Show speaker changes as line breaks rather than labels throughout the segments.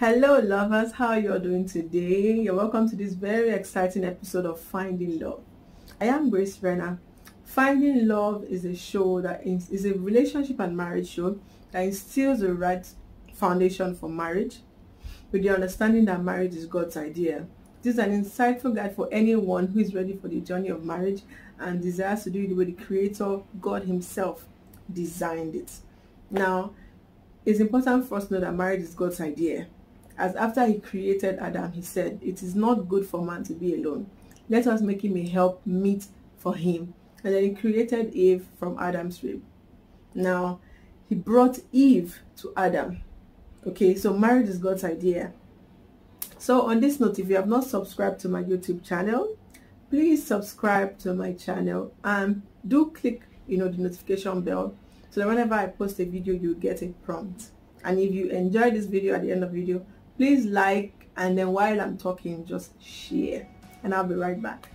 Hello lovers, how are you all doing today? You're welcome to this very exciting episode of Finding Love. I am Grace Renner. Finding Love is a show that is a relationship and marriage show that instills the right foundation for marriage with the understanding that marriage is God's idea. This is an insightful guide for anyone who is ready for the journey of marriage and desires to do it the way the Creator, God Himself, designed it. Now, it's important for us to know that marriage is God's idea. As after He created Adam, He said, "It is not good for man to be alone. Let us make him a help meet for him." And then He created Eve from Adam's rib. Now, He brought Eve to Adam. Okay, so marriage is God's idea. So on this note, if you have not subscribed to my YouTube channel, please subscribe to my channel and do click the notification bell so that whenever I post a video, you get a prompt. And if you enjoy this video, at the end of the video, please like, and then while I'm talking, just share, and I'll be right back.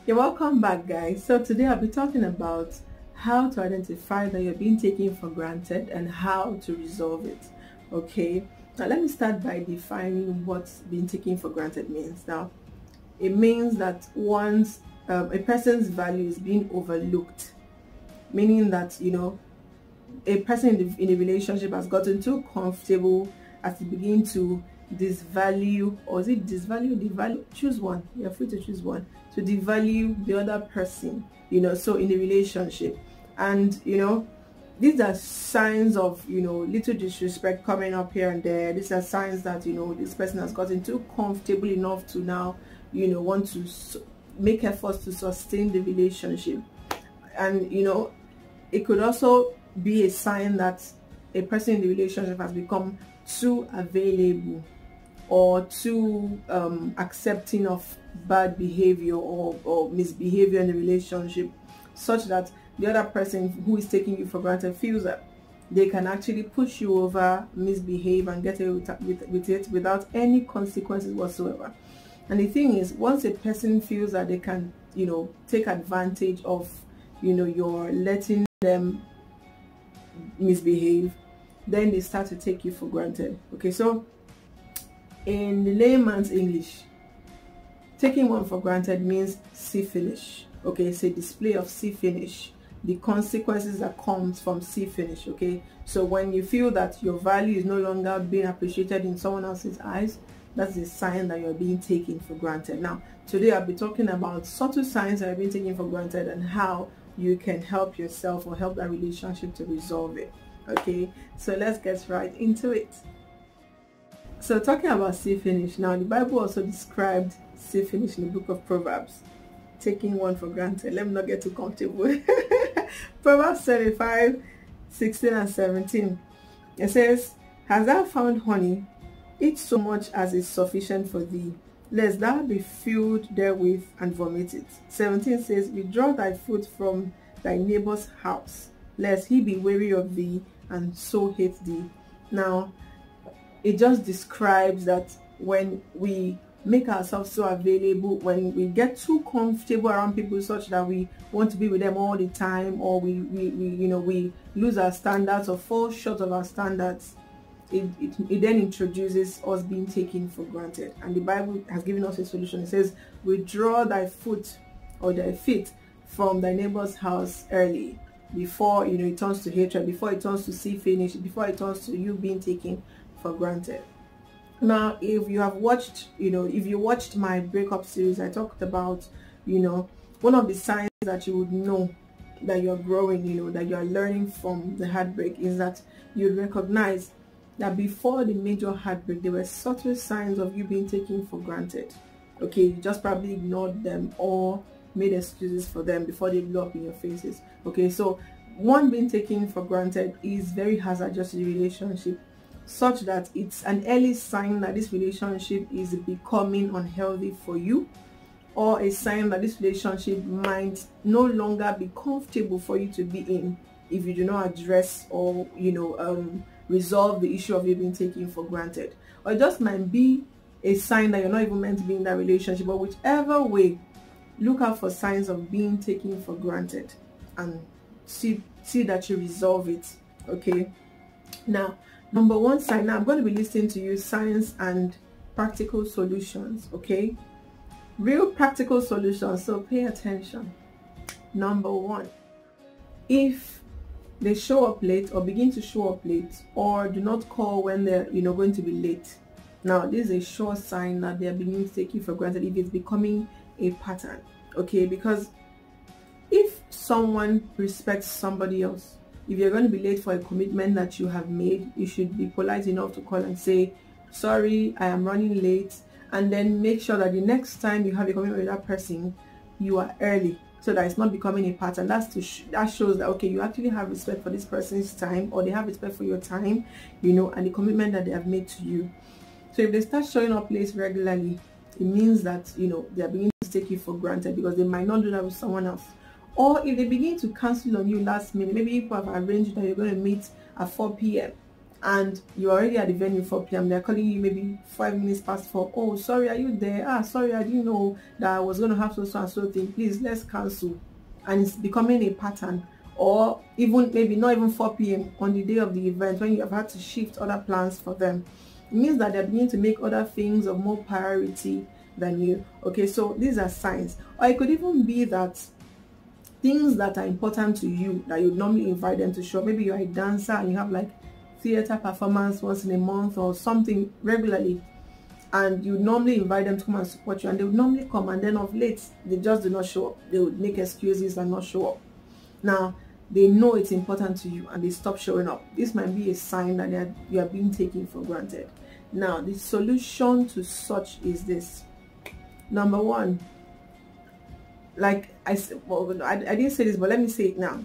You're welcome back, guys. So today I'll be talking about how to identify that you're being taken for granted and how to resolve it. Okay, now let me start by defining what being taken for granted means. Now, it means that once a person's value is being overlooked, meaning that a person in a relationship has gotten too comfortable as to begin to disvalue, or is it disvalue, devalue? Choose one. You're free to choose one. To devalue the other person, so in a relationship, and these are signs of little disrespect coming up here and there. These are signs that this person has gotten too comfortable enough to now want to make efforts to sustain the relationship. And it could also be a sign that a person in the relationship has become too available or too accepting of bad behavior or misbehavior in the relationship, such that the other person who is taking you for granted feels that they can actually push you over, misbehave, and get away with it without any consequences whatsoever. And the thing is, once a person feels that they can take advantage of you're letting them misbehave, then they start to take you for granted. Okay, so in the layman's English, taking one for granted means see finish. Okay, it's a display of see finish, the consequences that comes from see finish. Okay, so when you feel that your value is no longer being appreciated in someone else's eyes, that's a sign that you're being taken for granted. Now, today I'll be talking about subtle signs that you're being taken for granted and how you can help yourself or help that relationship to resolve it. Okay, so let's get right into it. So talking about see finish, now the Bible also described see finish in the book of Proverbs, taking one for granted. Let me not get too comfortable. Proverbs 35:16 and 17. It says, "Hast thou found honey? Eat so much as is sufficient for thee, lest thou be filled therewith and vomit it." 17 says, "Withdraw thy foot from thy neighbor's house, lest he be weary of thee and so hate thee." Now, it just describes that when we make ourselves so available, when we get too comfortable around people such that we want to be with them all the time, or we lose our standards or fall short of our standards, it then introduces us being taken for granted. And the Bible has given us a solution. It says, "Withdraw thy foot or thy feet from thy neighbor's house early," before it turns to hatred, before it turns to see finish, before it turns to you being taken for granted. Now, if you have watched, if you watched my breakup series, I talked about, one of the signs that you would know that you're growing, that you're learning from the heartbreak, is that you recognize that before the major heartbreak, there were subtle signs of you being taken for granted. Okay, you just probably ignored them or made excuses for them before they blew up in your faces. Okay, so one, being taken for granted is very hazardous to the relationship, such that it's an early sign that this relationship is becoming unhealthy for you, or a sign that this relationship might no longer be comfortable for you to be in if you do not address or resolve the issue of you being taken for granted. Or it just might be a sign that you're not even meant to be in that relationship. But whichever way, look out for signs of being taken for granted and see that you resolve it. Okay, now number one sign. Now I'm going to be listening to you signs and practical solutions. Okay, real practical solutions, so pay attention. Number one, if they show up late or begin to show up late, or do not call when they're going to be late, now this is a sure sign that they're beginning to take you for granted, if it's becoming a pattern. Okay, because if someone respects somebody else, if you're going to be late for a commitment that you have made, you should be polite enough to call and say, sorry, I am running late, and then make sure that the next time you have a commitment with that person, you are early, so that it's not becoming a pattern. That shows that, okay, you actually have respect for this person's time, or they have respect for your time, and the commitment that they have made to you. So if they start showing up late regularly, it means that they are beginning to take you for granted, because they might not do that with someone else. Or if they begin to cancel on you last minute, maybe you have arranged that you're going to meet at 4 p.m. and you're already at the venue 4 p.m. They're calling you maybe 5 minutes past 4. Oh, sorry, are you there? Sorry, I didn't know that I was going to have so and so thing. Please, let's cancel. And it's becoming a pattern. Or even maybe not even 4 p.m. on the day of the event, when you have had to shift other plans for them. It means that they're beginning to make other things of more priority than you. Okay, so these are signs. Or it could even be that things that are important to you, that you normally invite them to show. Maybe you're a dancer and you have like theater performance once in a month or something regularly, and you normally invite them to come and support you, and they would normally come, and then of late they just do not show up. They would make excuses and not show up. Now they know it's important to you and they stop showing up. This might be a sign that you are being taken for granted. Now the solution to such is this. Number one, like I said, well, I didn't say this, but let me say it now.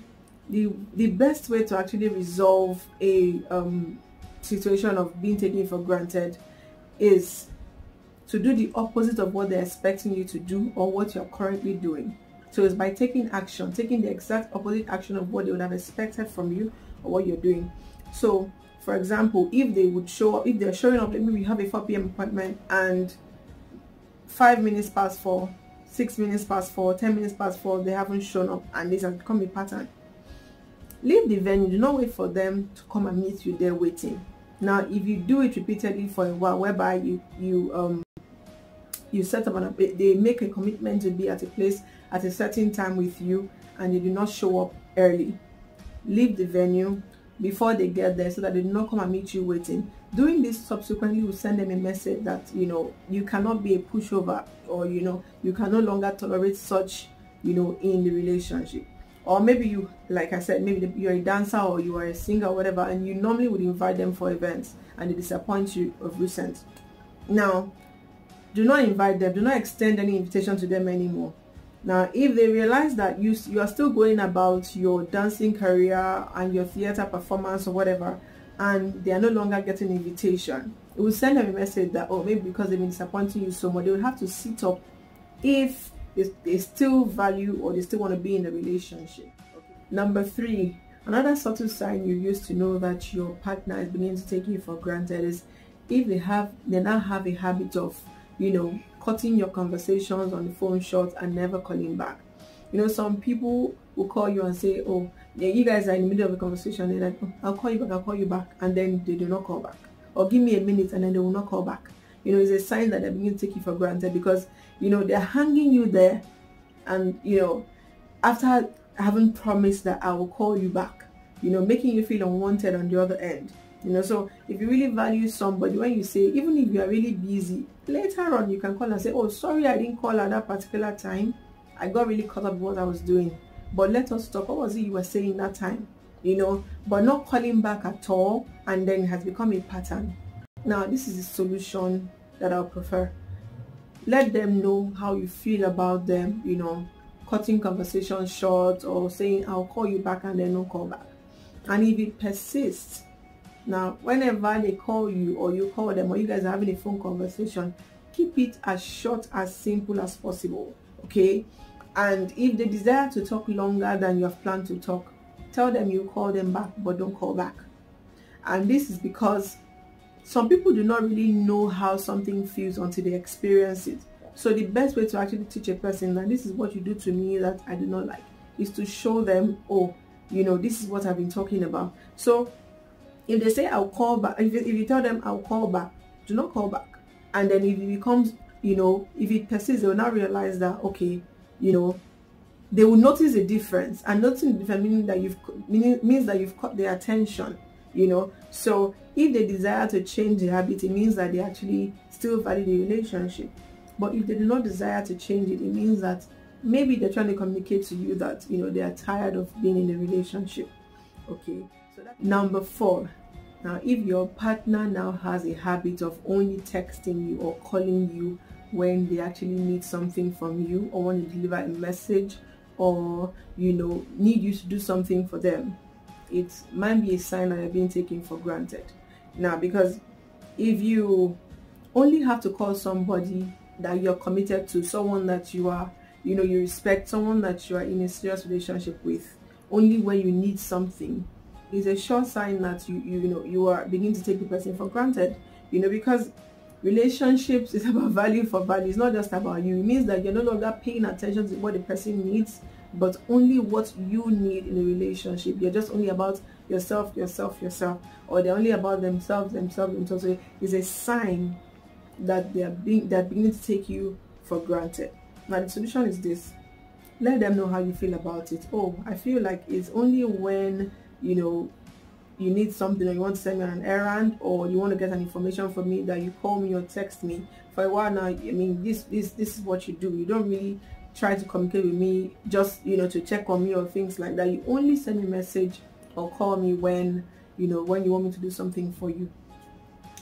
The best way to actually resolve a situation of being taken for granted is to do the opposite of what they're expecting you to do or what you're currently doing. So it's by taking action, taking the exact opposite action of what they would have expected from you or what you're doing. So for example, if they would show up, if they're showing up, maybe we have a 4 p.m. appointment and 5 minutes past 4, 6 minutes past 4, 10 minutes past 4, they haven't shown up, and this has become a pattern. Leave the venue. Do not wait for them to come and meet you there waiting. Now, if you do it repeatedly for a while, whereby you set up they make a commitment to be at a place at a certain time with you, and they do not show up early, leave the venue before they get there, so that they do not come and meet you waiting. Doing this subsequently will send them a message that you cannot be a pushover, or you can no longer tolerate such in the relationship. Or maybe you, like I said, maybe you're a dancer or you are a singer or whatever, and you normally would invite them for events and they disappoint you of recent. Now, do not invite them, do not extend any invitation to them anymore. Now, if they realize that you are still going about your dancing career and your theater performance or whatever, and they are no longer getting an invitation, it will send them a message that, oh, maybe because they've been disappointing you so much, they will have to sit up if they still value or they still want to be in a relationship. Okay. Number 3, another subtle sign you use to know that your partner is beginning to take you for granted is if they now have a habit of cutting your conversations on the phone short and never calling back. Some people will call you and say, oh yeah, you guys are in the middle of a conversation, they're like, oh, I'll call you back, and then they do not call back. Or give me a minute, and then they will not call back. It's a sign that they're beginning to take you for granted, because they're hanging you there, and after having promised that I will call you back, making you feel unwanted on the other end. So if you really value somebody, when you say, even if you are really busy, later on you can call and say, oh, sorry, I didn't call at that particular time, I got really caught up with what I was doing, but let us talk. What was it you were saying that time? But not calling back at all, and then it has become a pattern. Now, this is the solution that I'll prefer. Let them know how you feel about them, cutting conversations short or saying, I'll call you back, and then no call back. And if it persists, now, whenever they call you or you call them or you guys are having a phone conversation, keep it as short, as simple as possible, okay? And if they desire to talk longer than you have planned to talk, tell them you call them back, but don't call back. And this is because some people do not really know how something feels until they experience it. So the best way to actually teach a person that this is what you do to me that I do not like is to show them, oh, you know, this is what I've been talking about. So if they say I'll call back, if you tell them I'll call back, do not call back. And then if it becomes, you know, if it persists, they will now realize that, okay, you know, they will notice a difference, and noticing the difference means that you've caught their attention, you know. So if they desire to change the habit, it means that they actually still value the relationship. But if they do not desire to change it, it means that maybe they're trying to communicate to you that, you know, they are tired of being in a relationship. Okay, so that's number 4. Now, if your partner now has a habit of only texting you or calling you when they actually need something from you, or want to deliver a message, or, you know, need you to do something for them, it might be a sign that you're being taken for granted. Now, because if you only have to call somebody that you're committed to, someone that you are, you know, you respect, someone that you are in a serious relationship with, only when you need something, is a sure sign that you are beginning to take the person for granted, you know, because relationships is about value for value. It's not just about you. It means that you're no longer paying attention to what the person needs, but only what you need in a relationship. You're just only about yourself, or they're only about themselves. So it's a sign that they're beginning to take you for granted. Now the solution is this: let them know how you feel about it. Oh, I feel like it's only when, you know, you need something, or you want to send me on an errand, or you want to get an information from me, that you call me or text me. For a while now, I mean, this is what you do. You don't really try to communicate with me just, you know, to check on me or things like that. You only send me a message or call me when, you know, when you want me to do something for you.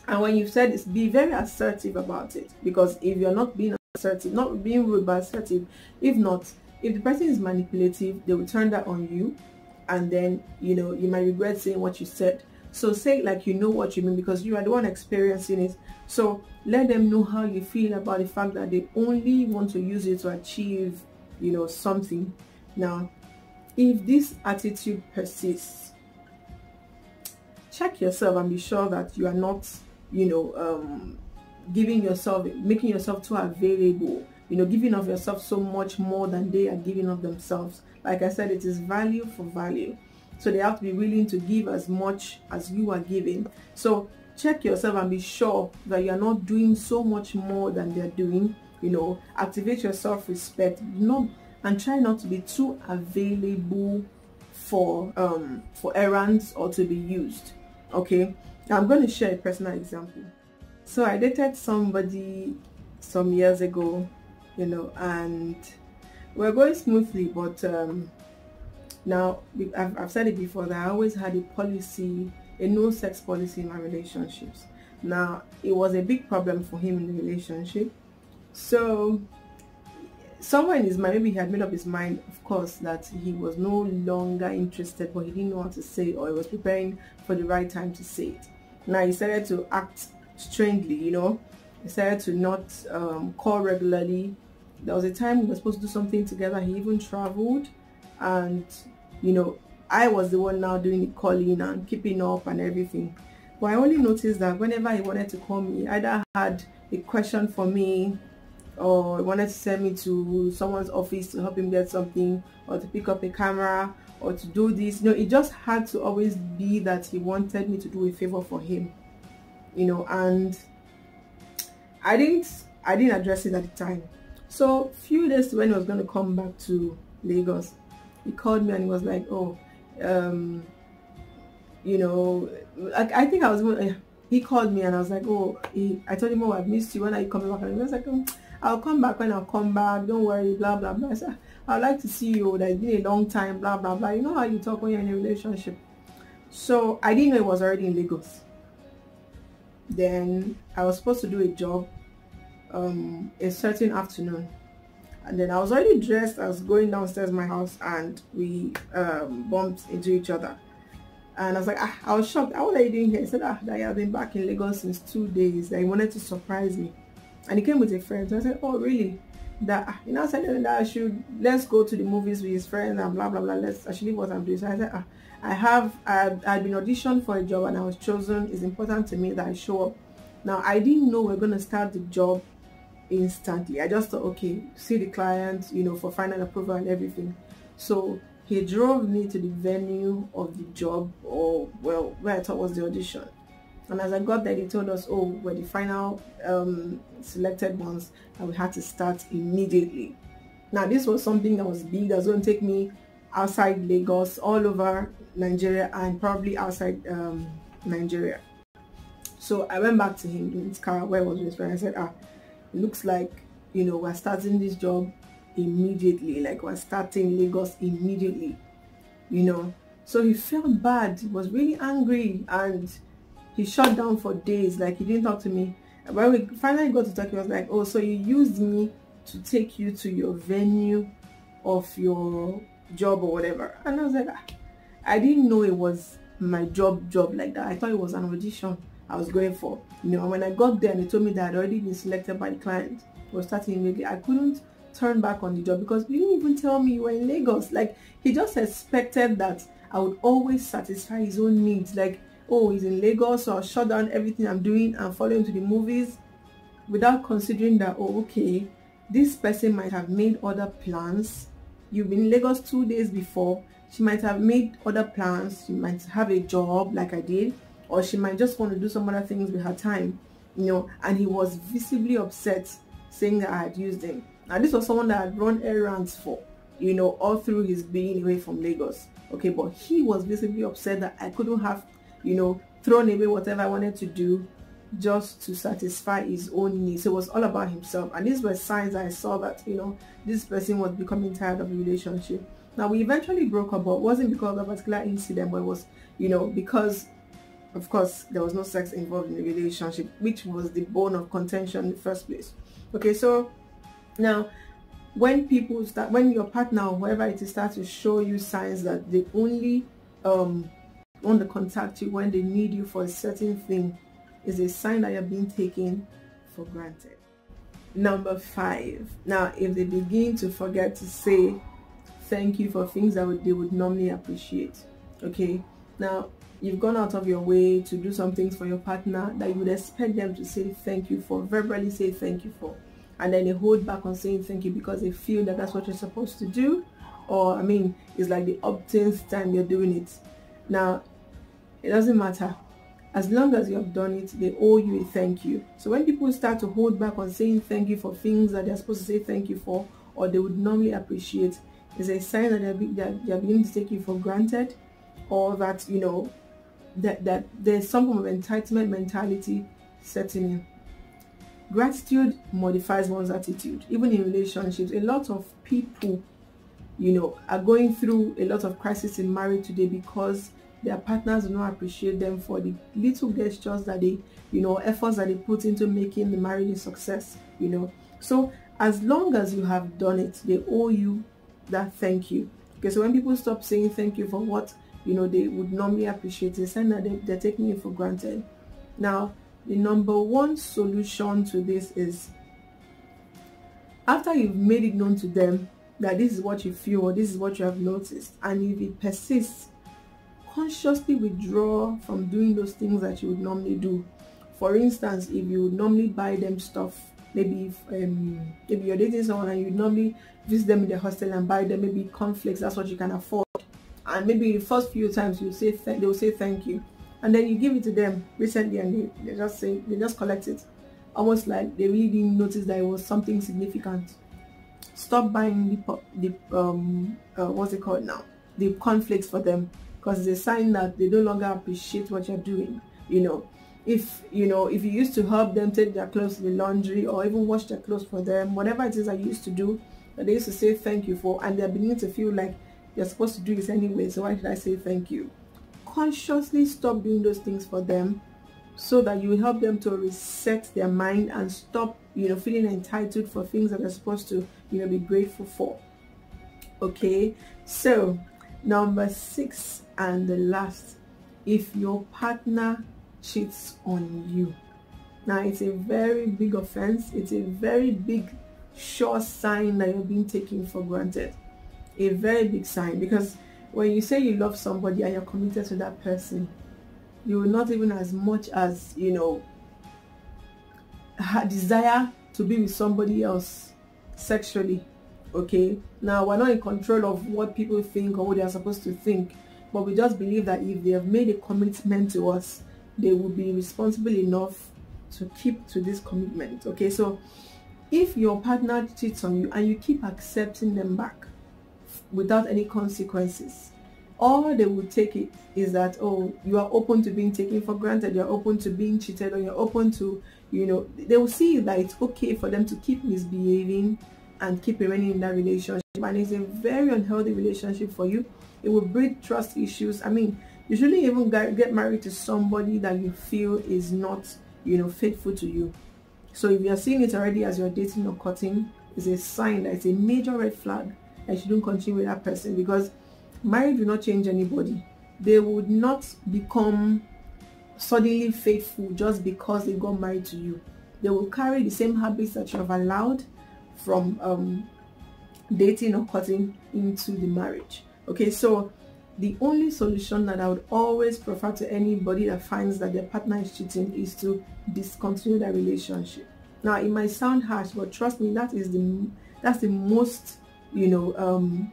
And when you've said this, be very assertive about it, because if you're not being assertive, not being rude but assertive, if the person is manipulative, they will turn that on you, and then, you know, you might regret saying what you said. So say it like you know what you mean, because you are the one experiencing it. So let them know how you feel about the fact that they only want to use it to achieve, you know, something. Now, if this attitude persists, check yourself and be sure that you are not, you know, making yourself too available, you know, giving of yourself so much more than they are giving of themselves. Like I said, it is value for value. So they have to be willing to give as much as you are giving. So check yourself and be sure that you are not doing so much more than they're doing. You know, activate your self-respect, and try not to be too available for errands or to be used. Okay, now I'm going to share a personal example. So I dated somebody some years ago, you know, and we're going smoothly, but now I've said it before that I always had a policy, a no sex policy in my relationships. Now it was a big problem for him in the relationship. So somewhere in his mind, maybe he had made up his mind, of course, that he was no longer interested, but he didn't know how to say it, or he was preparing for the right time to say it. Now he started to act strangely, you know. He started to not call regularly. There was a time we were supposed to do something together. He even traveled, and, you know, I was the one now doing the calling and keeping up and everything. But I only noticed that whenever he wanted to call me, either had a question for me, or he wanted to send me to someone's office to help him get something, or to pick up a camera, or to do this, you know, it just had to always be that he wanted me to do a favor for him, you know. And I didn't address it at the time. So a few days to when he was going to come back to Lagos, he called me and he was like, oh, you know, I think I was, he called me and I was like, oh, I told him, oh, I've missed you, when are you coming back? And he was like, I'll come back when I'll come back, don't worry, blah blah blah. I said, I'd like to see you, it's been a long time, blah blah blah. You know how you talk when you're in a relationship. So I didn't know he was already in Lagos. Then I was supposed to do a job a certain afternoon, and then I was already dressed. I was going downstairs my house, and we bumped into each other. And I was like, I was shocked. What are you doing here? He said, that he had been back in Lagos since 2 days, that he wanted to surprise me, and he came with a friend. So I said, oh really? That, you know, I said that let's go to the movies with his friend and blah blah blah. Let's actually what I'm doing. So I said, I'd been auditioned for a job and I was chosen. It's important to me that I show up. Now I didn't know we're going to start the job instantly. I just thought, okay, see the client, you know, for final approval and everything. So he drove me to the venue of the job, or well, where I thought was the audition. And as I got there, they told us, oh, we're the final selected ones, and we had to start immediately. Now, this was something that was big. That was going to take me outside Lagos, all over Nigeria, and probably outside Nigeria. So I went back to him in his car where I was with, and I said, it looks like, you know, we're starting this job immediately. Like, we're starting Lagos immediately, you know. So he felt bad. He was really angry, and he shut down for days. Like, he didn't talk to me. And when we finally got to talk, he was like, oh, so you used me to take you to your venue of your job or whatever. And I was like, I didn't know it was my job like that. I thought it was an audition I was going for, you know. And when I got there and they told me that I'd already been selected by the client, was starting immediately, I couldn't turn back on the job, because you didn't even tell me you were in Lagos. Like, he just expected that I would always satisfy his own needs. Like, oh, he's in Lagos, so I'll shut down everything I'm doing and follow him to the movies, without considering that, oh, okay, this person might have made other plans. You've been in Lagos 2 days before. She might have made other plans. She might have a job like I did, or she might just want to do some other things with her time, you know. And he was visibly upset, saying that I had used him. Now, this was someone that I had run errands for, you know, all through his being away from Lagos. Okay, but he was visibly upset that I couldn't have, you know, thrown away whatever I wanted to do just to satisfy his own needs. So it was all about himself. And these were signs I saw that, you know, this person was becoming tired of the relationship. Now, we eventually broke up, but it wasn't because of a particular incident, but it was, you know, because, of course, there was no sex involved in the relationship, which was the bone of contention in the first place. Okay, so now, when people start, when your partner or whoever it is starts to show you signs that they only want to contact you when they need you for a certain thing, is a sign that you're being taken for granted. Number 5. Now, if they begin to forget to say thank you for things that they would normally appreciate. Okay, now you've gone out of your way to do some things for your partner that you would expect them to say thank you for, verbally say thank you for, and then they hold back on saying thank you because they feel that that's what you're supposed to do, or I mean, it's like the uptenth time you're doing it. Now, it doesn't matter. As long as you have done it, they owe you a thank you. So when people start to hold back on saying thank you for things that they're supposed to say thank you for, or they would normally appreciate, it's a sign that they're beginning to take you for granted, or that, you know, that there's some form of entitlement mentality setting in. Gratitude modifies one's attitude, even in relationships. A lot of people, you know, are going through a lot of crisis in marriage today because their partners do not appreciate them for the little gestures that they, you know, efforts that they put into making the marriage a success, you know. So as long as you have done it, they owe you that thank you. Okay, so when people stop saying thank you for what, you know, they would normally appreciate, it's a sign that they're taking you for granted. Now, the number one solution to this is, after you've made it known to them that this is what you feel or this is what you have noticed, and if it persists, consciously withdraw from doing those things that you would normally do. For instance, if you would normally buy them stuff, maybe if you're dating someone and you normally visit them in the hostel and buy them maybe cornflakes, that's what you can afford, and maybe the first few times you say they'll say thank you, and then you give it to them recently and they just collect it, almost like they really didn't notice that it was something significant. Stop buying what's it called now, the cornflakes for them, because it's a sign that they no longer appreciate what you're doing. You know, if you used to help them take their clothes to the laundry or even wash their clothes for them, whatever it is that you used to do that they used to say thank you for, and they're beginning to feel like you're supposed to do this anyway, so why should I say thank you? Consciously stop doing those things for them, so that you will help them to reset their mind and stop, you know, feeling entitled for things that they're supposed to, you know, be grateful for. Okay, so number 6 and the last, if your partner cheats on you. Now, it's a very big offense. It's a very big, sure sign that you're being taken for granted. A very big sign, because when you say you love somebody and you're committed to that person, you will not even as much as, you know, desire to be with somebody else sexually. Okay, now we're not in control of what people think or what they are supposed to think, but we just believe that if they have made a commitment to us, they will be responsible enough to keep to this commitment. Okay, so if your partner cheats on you and you keep accepting them back without any consequences, all they will take it is that, oh, you are open to being taken for granted, you're open to being cheated, or you're open to, you know, they will see that it's okay for them to keep misbehaving and keep remaining in that relationship, and it's a very unhealthy relationship for you. It will breed trust issues. I mean, you shouldn't even get married to somebody that you feel is not, you know, faithful to you. So if you're seeing it already as you're dating or courting, it's a sign that it's a major red flag and you shouldn't continue with that person, because marriage will not change anybody. They would not become suddenly faithful just because they got married to you. They will carry the same habits that you have allowed from dating or courting into the marriage. Okay, so the only solution that I would always prefer to anybody that finds that their partner is cheating is to discontinue that relationship. Now, it might sound harsh, but trust me, that's the most, you know,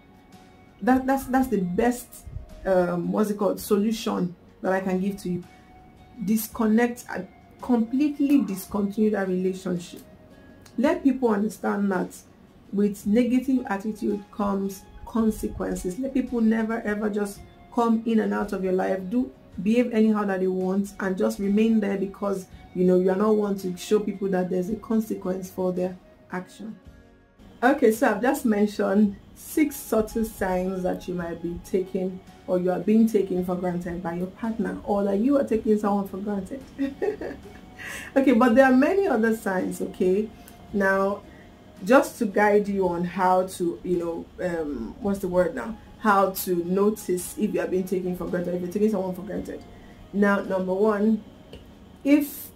that's the best what's it called, solution that I can give to you. Disconnect and completely discontinue that relationship. Let people understand that with negative attitude comes consequences. Let people never ever just come in and out of your life, behave anyhow that they want, and just remain there because, you know, you are not one to show people that there's a consequence for their action. Okay, so I've just mentioned 6 subtle signs that you might be taken, or you are being taken for granted by your partner, or that you are taking someone for granted. Okay, but there are many other signs. Okay, now just to guide you on how to, you know, what's the word now, how to notice if you are being taken for granted, if you're taking someone for granted. Now, number 1, if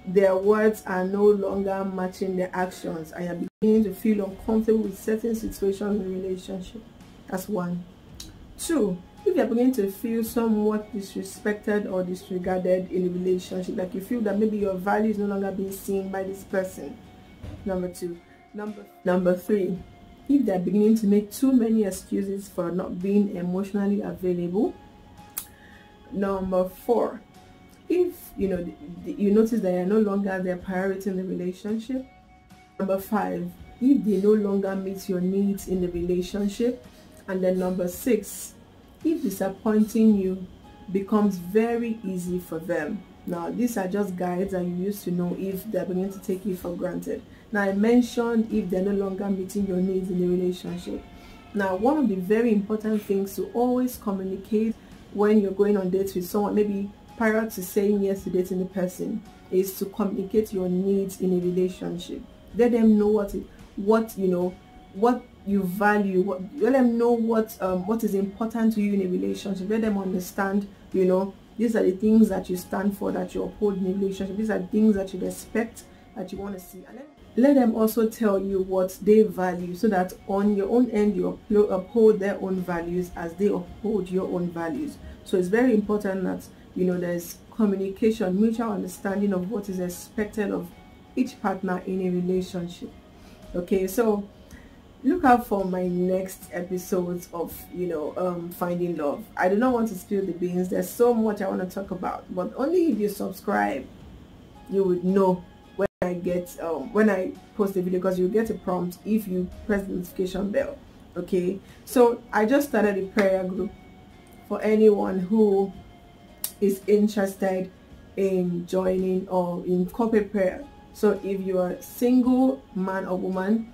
their words are no longer matching their actions and you're beginning to feel uncomfortable with certain situations in the relationship. That's 1. 2, if you're beginning to feel somewhat disrespected or disregarded in a relationship, like you feel that maybe your value is no longer being seen by this person. Number 2. Number 3, if they're beginning to make too many excuses for not being emotionally available. Number 4, if you know you notice that you're no longer their priority in the relationship. Number 5, if they no longer meet your needs in the relationship. And then number 6, if disappointing you becomes very easy for them. Now, these are just guides that you use to know if they're beginning to take you for granted. Now, I mentioned if they're no longer meeting your needs in the relationship. Now, one of the very important things to always communicate when you're going on dates with someone, maybe prior to saying yes to dating the person, is to communicate your needs in a relationship. Let them know what you value. Let them know what is important to you in a relationship. Let them understand, you know, these are the things that you stand for, that you uphold in a relationship. These are things that you respect, that you want to see. And let them also tell you what they value, so that on your own end you uphold their own values as they uphold your own values. So it's very important that, you know, there's communication, mutual understanding of what is expected of each partner in a relationship. Okay, so look out for my next episodes of, you know, finding love. I do not want to spill the beans. There's so much I want to talk about, but only if you subscribe you would know when I get when I post a video, because you get a prompt if you press the notification bell. Okay, so I just started a prayer group for anyone who is interested in joining or in corporate prayer. So if you are a single man or woman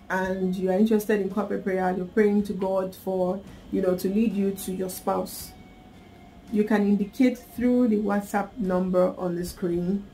and you are interested in corporate prayer, you're praying to God for, you know, to lead you to your spouse, you can indicate through the WhatsApp number on the screen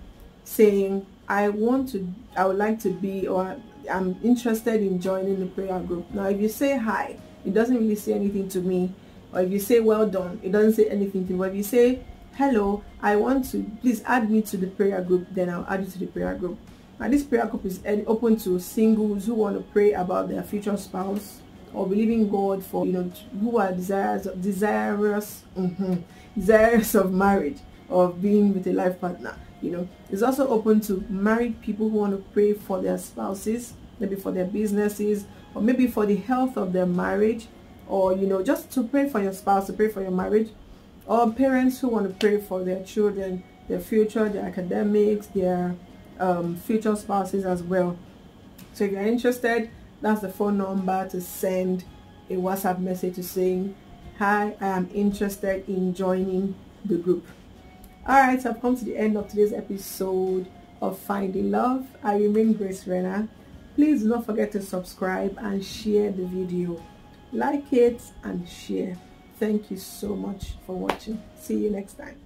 saying, I would like to be, or I'm interested in joining the prayer group. Now, if you say hi, it doesn't really say anything to me. Or if you say well done, it doesn't say anything to me. But if you say hello, I want to, please add me to the prayer group, then I'll add you to the prayer group. Now, this prayer group is open to singles who want to pray about their future spouse, or believing God for, you know, who are desirous of marriage or of being with a life partner. You know, it's also open to married people who want to pray for their spouses, maybe for their businesses, or maybe for the health of their marriage, or, you know, just to pray for your spouse, to pray for your marriage, or parents who want to pray for their children, their future, their academics, their future spouses as well. So if you're interested, that's the phone number to send a WhatsApp message to saying, hi, I am interested in joining the group. Alright, so I've come to the end of today's episode of Finding Love. I remain Grace Renner. Please do not forget to subscribe and share the video. Like it and share. Thank you so much for watching. See you next time.